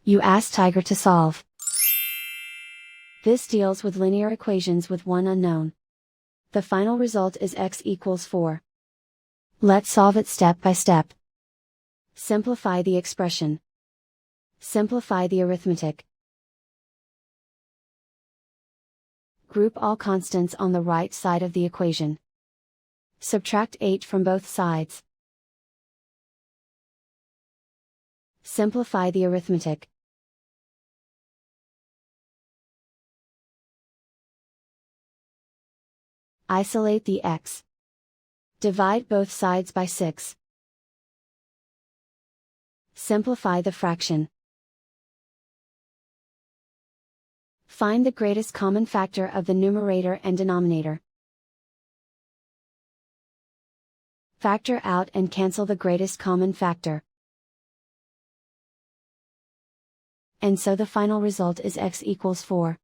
You ask Tiger to solve. This deals with linear equations with one unknown. The final result is x equals 4. Let's solve it step by step. Simplify the expression. Simplify the arithmetic. Group all constants on the right side of the equation. Subtract 8 from both sides. Simplify the arithmetic. Isolate the x. Divide both sides by 6. Simplify the fraction. Find the greatest common factor of the numerator and denominator. Factor out and cancel the greatest common factor. And so the final result is x equals 4.